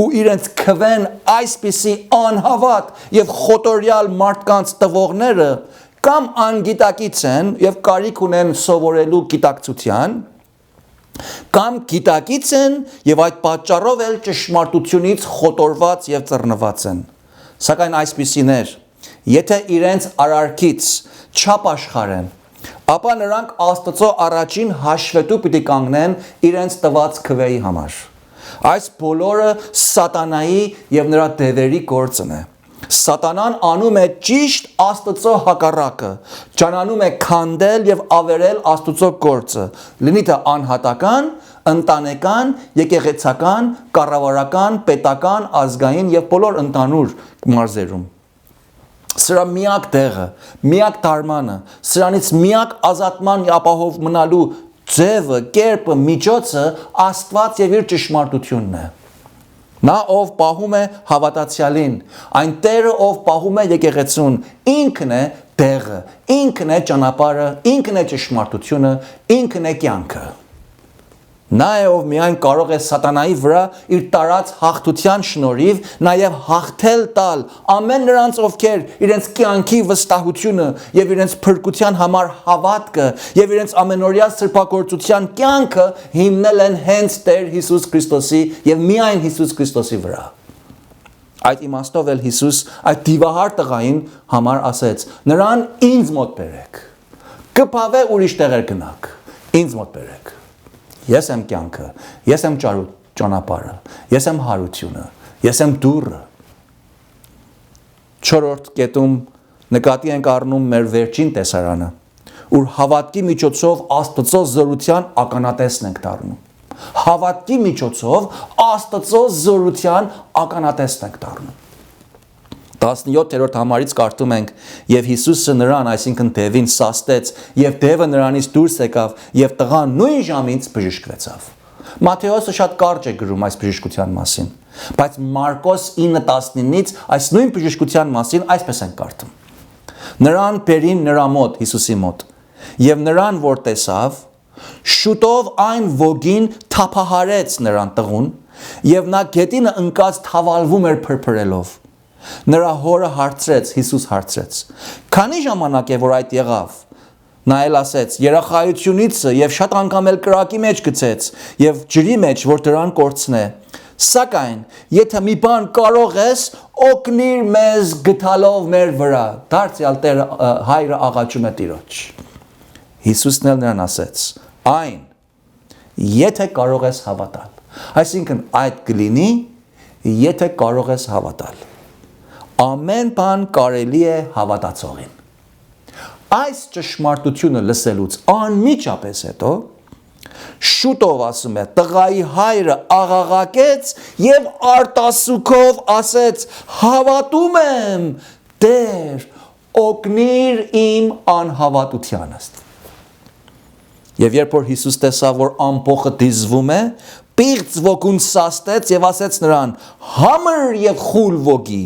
ու իրենց քվեն այսպիսի անհավատ եւ խոտորյալ մարդկանց տվողները կամ անգիտակից են եւ կարիք ունեն սովորելու գիտակցության, կամ գիտակից են եւ այդ պատճառով էլ ճշմարտությունից խոտորված եւ ծռնված են։ Սակայն այսպիսիներ, եթե իրենց արարքից չապաշխարեն, ապա նրանք Աստծո առաջին հաշվետու պիտի կանգնեն իրենց տված քվեի համար։ Այս բոլորը սատանայի եւ նրա դևերի գործն է։ Սատանան անում է ճիշտ Աստծո հակառակը, ճանանում է քանդել եւ ավերել Աստծո գործը, լինի դա անհատական, ընտանեկան, եկեղեցական, կառավարական, պետական, ազգային եւ բոլոր ընդհանուր մարզերում։ Սրա միակ տեղը, միակ դարմանը, սրանից միակ ազատման ապահով մնալու ձևը, կերպը, միջոցը Աստված եւ իր ճշմարտությունն է։ Նա ով պահում է հավատացյալին, այն Տերը ով պահում է եկեղեցուն, ինքն է տեղը, ինքն է ճանապարհը, ինքն է ճշմարտությունը, ինքն է կյանքը։ Նա է ով միայն կարող է սատանայի վրա իր տարած հաղթության շնորհիվ նաև հաղթել տալ ամեն նրանց ովքեր իրենց կյանքի վստահությունը եւ իրենց փրկության համար հավատքը եւ իրենց ամենօրյա սրբագործության կյանքը հիմնել են հենց Տեր Հիսուս Քրիստոսի եւ միայն Հիսուս Քրիստոսի վրա։ Այդ իմաստով էլ Հիսուս այդ դիվահար տղային համար ասեց. նրան ինձ մոտ բերեք։ Կփավե ուրիշ տեղեր գնաք, ինձ մոտ բերեք։ Ես եմ կյանքը, ես եմ ճանապարհը, ես եմ հարությունը, ես եմ դուռը։ Չորրորդ կետում նկատի ենք առնում մեր վերջին տեսարանը, ուր հավատքի միջոցով Աստծո զորության ականատեսն ենք դառնում։ Հավատքի միջոցով Աստծո զորության ականատեսն ենք դառնում։ 17-րդ համարից կարդում ենք եւ Հիսուսը նրան, այսինքն Դևին սաստեց եւ Դևը նրանից դուրս եկավ եւ տղան նույն ժամից բժշկվեցավ։ Մատթեոսը շատ կարճ է գրում այս բժշկության մասին, բայց Մարկոս 9:19-ից այս նույն բժշկության մասին այսպես են կարդում. Նրան բերին նրա մոտ, Հիսուսի մոտ, եւ նրան որ տեսավ, շուտով այն ոգին թափահարեց նրան տղուն, եւ նա գետինը ընկած թավալվում էր փրփրելով։ Նրա հորը հարցրեց, Հիսուս հարցրեց. Քանի ժամանակ է որ այդ եղավ։ Նա էլ ասեց. երախայությունից եւ շատ անգամ էլ կրակի մեջ գցեց եւ ջրի մեջ որ դրան կորցնե։ Սակայն եթե մի բան կարող ես, օգնիր մեզ գտալով մեր վրա։ Դարձյալ Տեր հայրը աղաչում է Տիրոջ։ Հիսուսն էլ նրան ասեց. այն եթե կարող ես հավատալ։ Այսինքն այդ կլինի, եթե կարող ես հավատալ։ Ամեն բան կարելի է հավատացողին։ Այս ճշմարտությունը լսելուց անմիջապես հետո շուտով ասում է տղայի հայրը աղաղակեց եւ արտասուքով ասեց. հավատում եմ, Տեր, օգնիր իմ անհավատությանս։ Եվ երբ որ Հիսուս տեսավ, որ ամբողջը դիզվում է, պիղծ ոգուն սաստեց եւ ասեց նրան. համր եւ խուլ ոգի,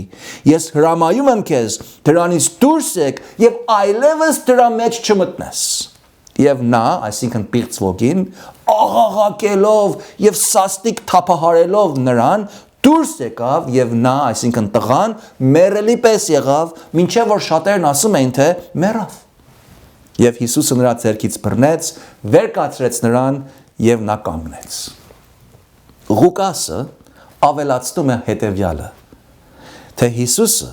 ես հրամայում եմ քեզ, դրանից դուրս եք եւ այլևս դրա մեջ չմտնես։ Եվ նա, այսինքն պիղծ ոգին, աղաղակելով եւ սաստիկ թափահարելով նրան, դուրս եկավ եւ նա, այսինքն տղան, մեռելի պես եղավ, մինչեւ որ շատերն ասում էին, թե մեռավ։ Եվ Հիսուսը նրա ձեռքից բռնեց, վեր կացրեց նրան եւ նա կանգնեց։ Ղուկասը ավելացնում է հետևյալը, թե Հիսուսը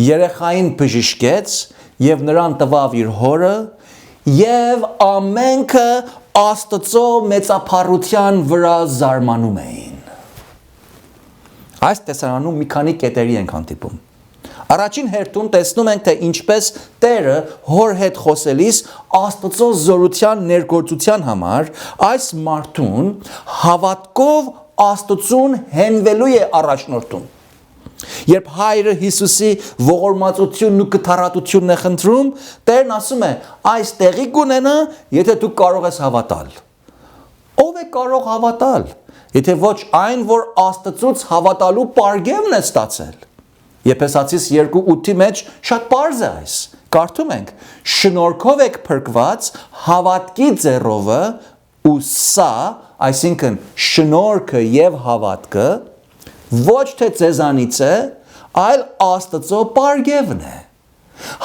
երեխային բժշկեց եւ նրան տվավ իր հորը եւ ամենքը Աստծո մեծափառության վրա զարմանում էին։ Այս տեսարանում մի քանի կետերի ենք հանդիպում։ Առաջին հերթում տեսնում ենք, թե ինչպես Տերը հոր հետ խոսելիս Աստծո զորության ներգործության համար այս մարդուն հավատքով Աստծուն հենվելու է առաջնորդում։ Երբ հայրը Հիսուսի ողորմածությունն ու կթառատությունն է խնդրում, Տերն ասում է. այս տեղի կունենա, եթե դու կարող ես հավատալ։ Ո՞վ է կարող հավատալ, եթե ոչ այն, որ Աստծուց հավատալու պարգևն է ստացել։ Եփեսացիս 2:8-ի մեջ շատ պարզ է այս։ Կարդում ենք. շնորհքով եք փրկված հավատքի ձեռովը ու սա, այսինքն շնորհքը եւ հավատքը ոչ թե ձեզանից է, այլ Աստծո պարգևն է։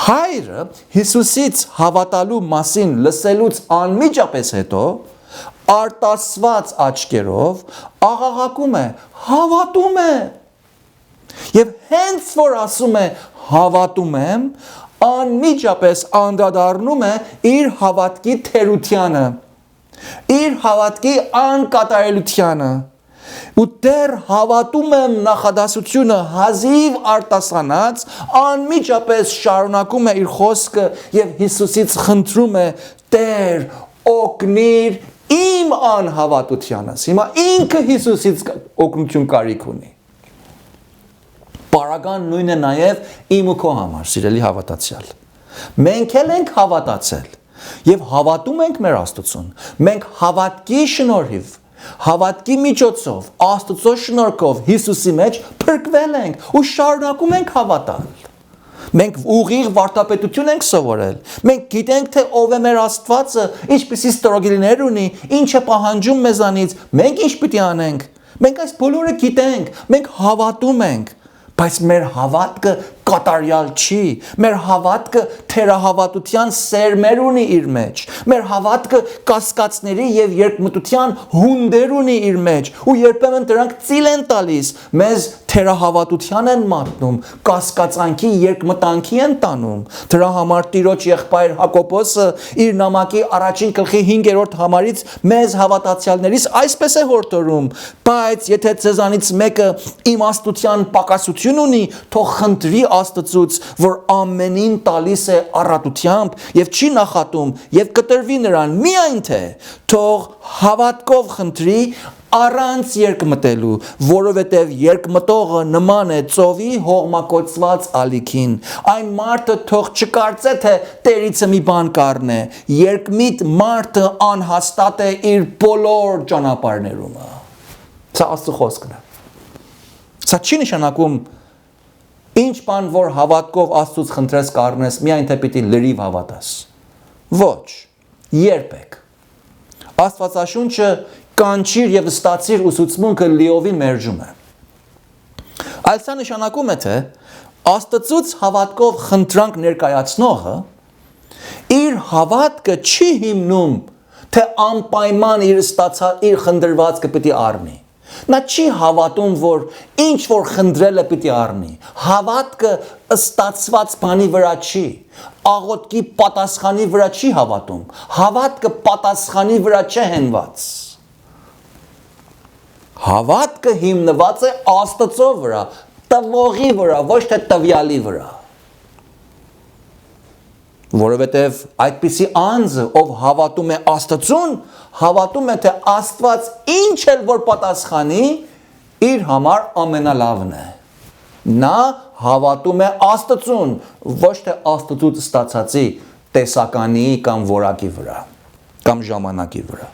Հայրը Հիսուսից հավատալու մասին լսելուց անմիջապես հետո արտասված աչքերով աղաղակում է. հավատում է։ Եվ հենց որ ասում է հավատում եմ, անմիջապես անդրադառնում է իր հավատքի թերությանը, իր հավատքի անկատարելությանը։ Ու դեռ հավատում եմ նախադասությունը հազիվ արտասանած, անմիջապես շարունակում է իր խոսքը եւ Հիսուսից խնդրում է. Տեր, օգնիր իմ անհավատությանս։ Հիմա ինքը Հիսուսից օգնություն կարիք ունի։ Պարագան նույնն է նաև իմ ու քո համար, սիրելի հավատացյալ։ Մենք էլ ենք հավատացել եւ հավատում ենք մեր Աստծուն։ Մենք հավատքի շնորհիվ, հավատքի միջոցով, Աստծո շնորհքով Հիսուսի մեջ փրկվել ենք ու շարունակում ենք հավատալ։ Մենք ուղիղ վարդապետություն ենք սովորել։ Մենք գիտենք, թե ով է մեր Աստվածը, ինչպիսի ստորոգիլներ ունի, ինչ է պահանջում մեզանից, մենք ինչ պիտի անենք։ Մենք այս բոլորը գիտենք, մենք հավատում ենք, բայց մեր հավատքը կատարյալ չի, մեր հավատքը թերահավատության սերմեր ունի իր մեջ, մեր հավատքը կասկածների եւ երկմտության հունդեր ունի իր մեջ, ու երբեմն դրանք ծիլ են տալիս, մեզ թերահավատության են մատնում, կասկածանքի երկմտանքի են տանում։ Դրա համար Տիրոջ եղբայր Հակոբոսը իր նամակի առաջին գլխի 5-րդ համարից մեզ հավատացյալներից այսպես է հորդորում. բայց եթե ձեզանից մեկը իմաստության պակասություն ունի, թող խնդրի Աստծուց, որ ամենին տալիս է առատությամբ եւ չի նախատում եւ կտրվի նրան, միայն թե թող հավատքով խնդրի, առանց երկմտելու, որովհետև երկմտողը նման է ծովի հողմակոծված ալիքին։ Այն մարդը թող չկարծե, թե Տերիցը մի բան կառնե։ Երկմիտ մարդը անհաստատ է իր բոլոր ճանապարհներում։ Սա Աստծո խոսքն է։ Սա չի նշանակում ինչ բան որ հավատքով Աստծուց խնդրես կառնես, միայն թե պիտի լրիվ հավատաս։ Ոչ, երբեք։ Աստվածաշունչը կանչիր եւ ստացիր ուսուցմունքը լիովին մերժում է։ Այս սա նշանակում է, թե Աստծուց հավատքով խնդրանք ներկայացնողը իր հավատքը չի հիմնում, թե անպայման իր խնդրվածքը պիտի առնի։ Նա չի հավատում, որ ինչ որ խնդրել է պիտի առնի։ Հավատքը ստացված բանի վրա չի, աղոթքի պատասխանի վրա չի հավատում։ Հավատքը պատասխանի վրա չէ հենված։ Հավատքը հիմնված է Աստծո վրա, տվողի վրա, ոչ թե տվյալի վրա։ Որովհետև այդպիսի անձը, ով հավատում է Աստծուն, հավատում է, թե Աստված ինչ էլ որ պատասխանի, իր համար ամենալավն է։ Նա հավատում է Աստծուն, ոչ թե Աստծուց ստացածի տեսականի կամ որակի վրա, կամ ժամանակի վրա։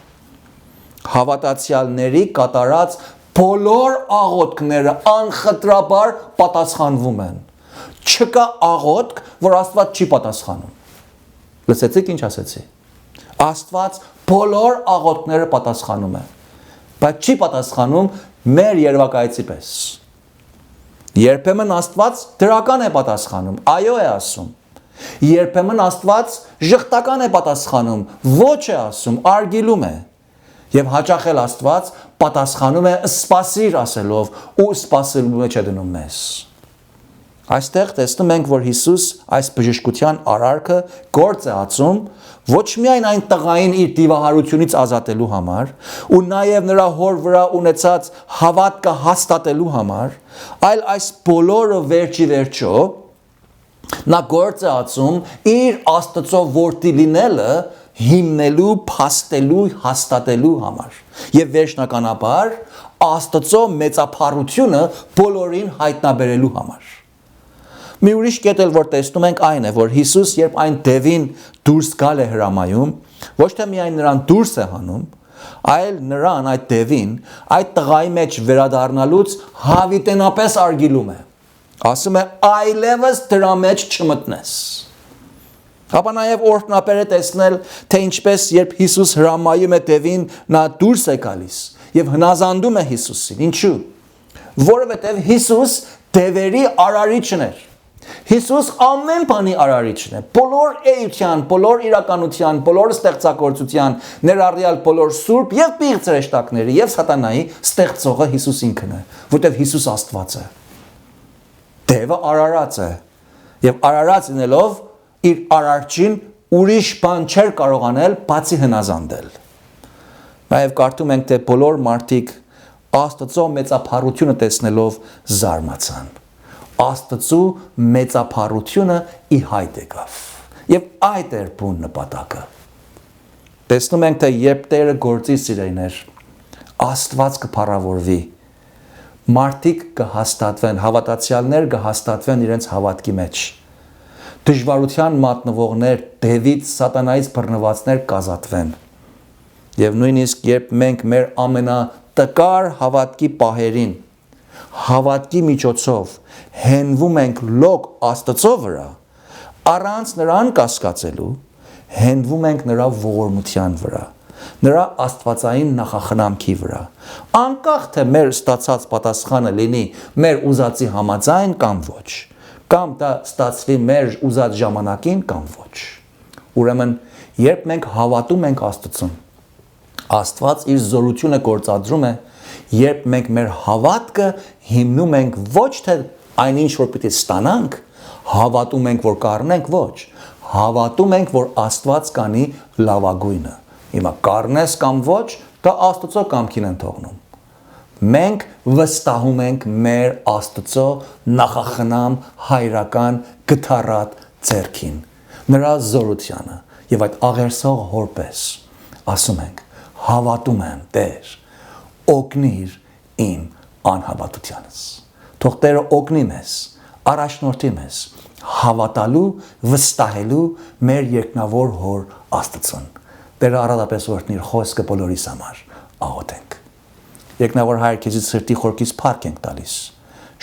Հավատացյալների կատարած բոլոր աղոթքները անխտրաբար պատասխանվում են։ Չկա աղոթք, որ Աստված չի պատասխանում։ Լսեցիք ինչ ասեցի։ Աստված բոլոր աղոթքները պատասխանում է, բայց չի պատասխանում մեր երևակայեցի պես։ Երբեմն Աստված դրական է պատասխանում, այո է ասում։ Երբեմն Աստված ժխտական է պատասխանում, ոչ է ասում, արգիլում է։ Եվ հաճախ էլ Աստված պատասխանում է սպասիր ասելով ու սպասելու մեջ է դնում մեզ։ Այստեղ տեսնում ենք, որ Հիսուս այս բժշկության արարքը գործ է ածում ոչ միայն այն տղային իր դիվահարությունից ազատելու համար ու նաև նրա հոր վրա ունեցած հավատքը հաստատելու համար, այլ այս բոլորը վերջի վերջո նա գործ է ածում իր Աստծո որդի լինելը հիմնելու, փաստելու, հաստատելու համար եւ վերջնականաբար Աստծո մեծափառությունը բոլորին հայտնաբերելու համար։ Մի ուրիշ կետ էլ որ տեսնում ենք այն է, որ Հիսուս երբ այն դևին դուրս գալ է հրամայում, ոչ թե միայն նրան դուրս է հանում, այլ նրան այդ դևին, այդ տղայի մեջ վերադառնալուց հավիտենապես արգիլում է։ Ասում է այլևս դրա մեջ չմտնես։ Ապա նաև օրհնապեր է տեսնել, թե ինչպես երբ Հիսուս հրամայում է դևին, նա դուրս է գալիս եւ հնազանդում է Հիսուսին։ Ինչու՞։ Որովհետեւ Հիսուս դևերի արարիչն էր։ Հիսուս ամեն բանի արարիչն է, բոլոր էության, բոլոր իրականության, բոլոր ստեղծագործության, ներառյալ բոլոր սուրբ եւ պիղծ հրեշտակների եւ սատանայի ստեղծողը Հիսուս ինքն է, որտեղ Հիսուս Աստված է։ Դևը արարած է եւ արարած լինելով իր արարչին ուրիշ բան չէր կարող անել, բացի հնազանդել։ Նաեւ կարդում ենք, թե բոլոր մարդիկ Աստծո մեծափառությունը տեսնելով զարմացան։ Աստծո մեծափառությունը ի հայտ եկավ։ Եվ այդ էր բուն նպատակը։ Տեսնում ենք, թե երբ Տերը գործի սիրելիներ, Աստված կփառավորվի։ Մարդիկ կհաստատվեն, հավատացյալներ կհաստատվեն իրենց հավատքի մեջ։ Դժվարության մատնվողներ, դևից, սատանայից բռնվածներ կազատվեն։ Եվ նույնիսկ երբ մենք մեր ամենատկար հավատքի պահերին հավատքի միջոցով հենվում ենք լոկ Աստծո վրա, առանց նրան կասկածելու, հենվում ենք նրա ողորմության վրա, նրա աստվածային նախախնամքի վրա, անկախ թե մեր ստացած պատասխանը լինի մեր ուզածի համաձայն կամ ոչ, կամ դա ստացվի մեր ուզած ժամանակին կամ ոչ։ Ուրեմն, երբ մենք հավատում ենք Աստծուն, Աստված իր զորությունը գործադրում է, երբ մենք մեր հավատքը հիմնում ենք ոչ թե այնինչ որ պիտի ստանանք, հավատում ենք որ կառնենք, ոչ, հավատում ենք որ Աստված կանի լավագույնը։ Հիմա կառնես կամ ոչ, դա Աստծո կամքին են թողնում։ Մենք վստահում ենք մեր Աստծո նախախնամ հայրական գթառատ ձեռքին, նրա զորությանը եւ այդ աղերսող հոր պես ասում ենք, հավատում եմ Տեր, օգնիր իմ անհավատությանս։ Թող Տերը օգնի մեզ, առաջնորդի մեզ հավատալու, վստահելու մեր երկնավոր Հոր Աստծուն։ Տերը առատապես օրհնի իր խոսքը բոլորիս համար։ Աղոթենք։ Երկնավոր Հայր, քեզից սրտի խորքից փառք ենք տալիս։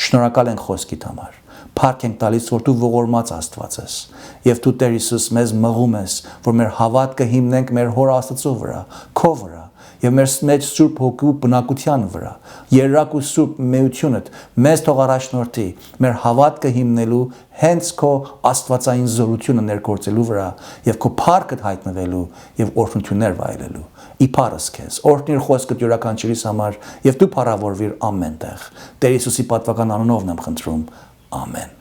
Շնորհակալ ենք խոսքիդ համար։ Փառք ենք տալիս, որ դու ողորմած Աստված ես, եւ դու Տեր Հիսուս մեզ մղում ես, որ մեր հավատքը հիմնենք մեր Հոր Աստծո վրա, քո վրա, եւ մեր մեջ Սուրբ Հոգու բնակության վրա, երրակ ու Սուրբ մեությունդ մեզ թող առաջնորդի մեր հավատքը հիմնելու հենց քո աստվածային զորությունը ներգործելու վրա եւ քո փառքդ հայտնվելու եւ օրհնություններ վայելելու։ Իփարս քեզ, օրհնիր խոսքդ յուրաքանչյուրիս համար եւ դու փառավորվիր ամենտեղ։ Տեր Հիսուսի պատվական անունով եմ խնդրում։ Ամեն։